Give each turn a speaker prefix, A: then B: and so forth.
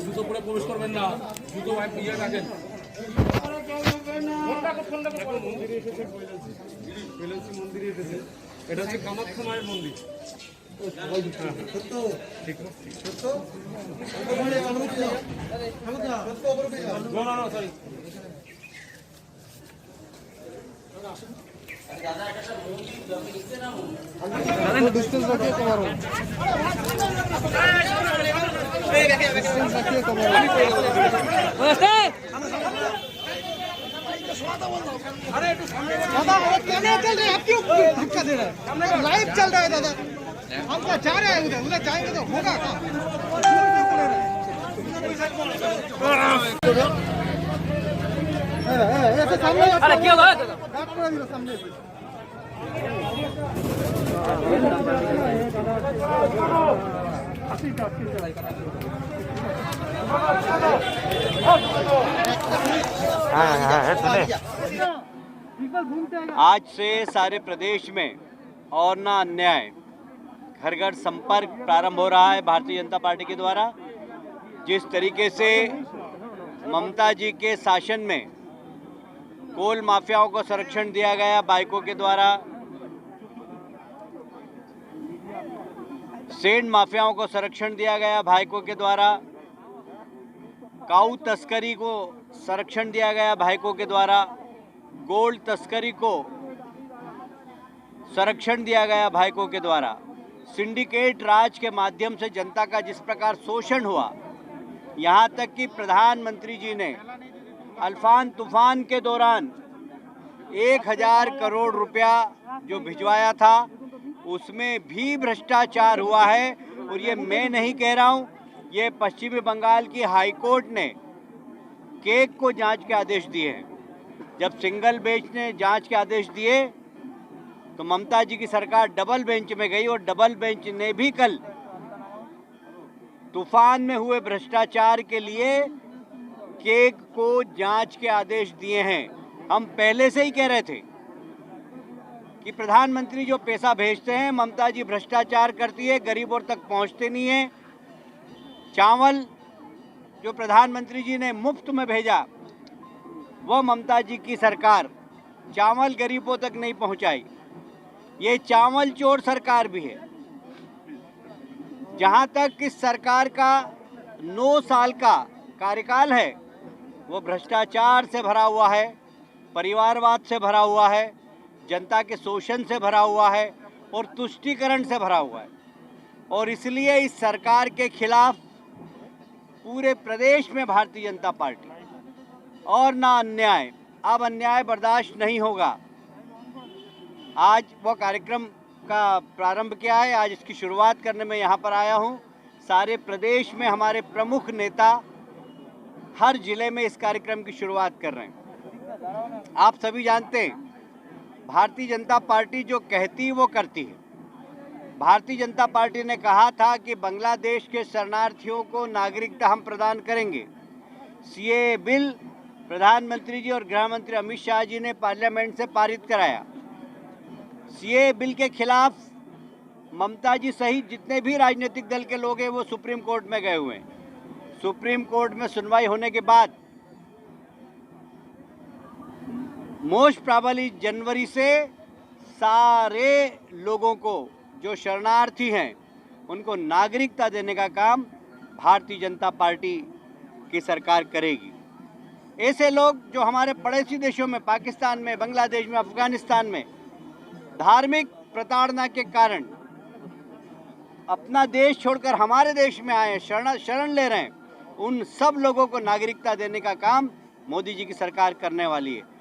A: জুতো পরে প্রবেশ করবেন না, জুতো ইয়ে রাখেন। মন্দিরে এসেছে, এটা হচ্ছে কামাখ্যা মায়ের মন্দির।
B: दादा वो कैमरा चल रहा है, आप क्यों धक्का दे रहे हैं? लाइव चल रहा है दादा, हम क्या जा रहे हैं उधर, उधर जाएंगे तो होगा क्या? ऐसे सामने अरे क्या बात है, सामने
C: आज से सारे प्रदेश में और ना अन्याय घर घर संपर्क प्रारंभ हो रहा है भारतीय जनता पार्टी के द्वारा। जिस तरीके से ममता जी के शासन में कोल माफियाओं को संरक्षण दिया गया बाइकों के द्वारा, सेंड माफियाओं को संरक्षण दिया गया बाइकों के द्वारा, काऊ तस्करी को संरक्षण दिया गया बाइकों के द्वारा, गोल्ड तस्करी को संरक्षण दिया गया बाइकों के द्वारा, सिंडिकेट राज के माध्यम से जनता का जिस प्रकार शोषण हुआ, यहाँ तक कि प्रधानमंत्री जी ने अल्फान तूफान के दौरान 1000 करोड़ रुपया जो भिजवाया था उसमें भी भ्रष्टाचार हुआ है। और ये मैं नहीं कह रहा हूँ, ये पश्चिमी बंगाल की हाई कोर्ट ने केक को जांच के आदेश दिए हैं। जब सिंगल बेंच ने जांच के आदेश दिए तो ममता जी की सरकार डबल बेंच में गई और डबल बेंच ने भी कल तूफान में हुए भ्रष्टाचार के लिए केक को जांच के आदेश दिए हैं। हम पहले से ही कह रहे थे कि प्रधानमंत्री जो पैसा भेजते हैं, ममता जी भ्रष्टाचार करती है, गरीबों तक पहुंचते नहीं है। चावल जो प्रधानमंत्री जी ने मुफ्त में भेजा, वो ममता जी की सरकार चावल गरीबों तक नहीं पहुंचाई। ये चावल चोर सरकार भी है। जहां तक इस सरकार का 9 साल का कार्यकाल है वो भ्रष्टाचार से भरा हुआ है, परिवारवाद से भरा हुआ है, जनता के शोषण से भरा हुआ है और तुष्टीकरण से भरा हुआ है। और इसलिए इस सरकार के खिलाफ पूरे प्रदेश में भारतीय जनता पार्टी और ना अन्याय, अब अन्याय बर्दाश्त नहीं होगा। आज वो कार्यक्रम का प्रारंभ किया है, आज इसकी शुरुआत करने में यहाँ पर आया हूँ। सारे प्रदेश में हमारे प्रमुख नेता हर जिले में इस कार्यक्रम की शुरुआत कर रहे हैं। आप सभी जानते हैं भारतीय जनता पार्टी जो कहती है वो करती है। भारतीय जनता पार्टी ने कहा था कि बांग्लादेश के शरणार्थियों को नागरिकता हम प्रदान करेंगे। सीए बिल प्रधानमंत्री जी और गृह मंत्री अमित शाह जी ने पार्लियामेंट से पारित कराया। सीए बिल के खिलाफ ममता जी सहित जितने भी राजनीतिक दल के लोग हैं वो सुप्रीम कोर्ट में गए हुए हैं। सुप्रीम कोर्ट में सुनवाई होने के बाद मोस्ट प्रोबेबली जनवरी से सारे लोगों को जो शरणार्थी हैं उनको नागरिकता देने का काम भारतीय जनता पार्टी की सरकार करेगी। ऐसे लोग जो हमारे पड़ोसी देशों में, पाकिस्तान में, बांग्लादेश में, अफगानिस्तान में धार्मिक प्रताड़ना के कारण अपना देश छोड़कर हमारे देश में आए, शरण ले रहे हैं, उन सब लोगों को नागरिकता देने का काम मोदी जी की सरकार करने वाली है।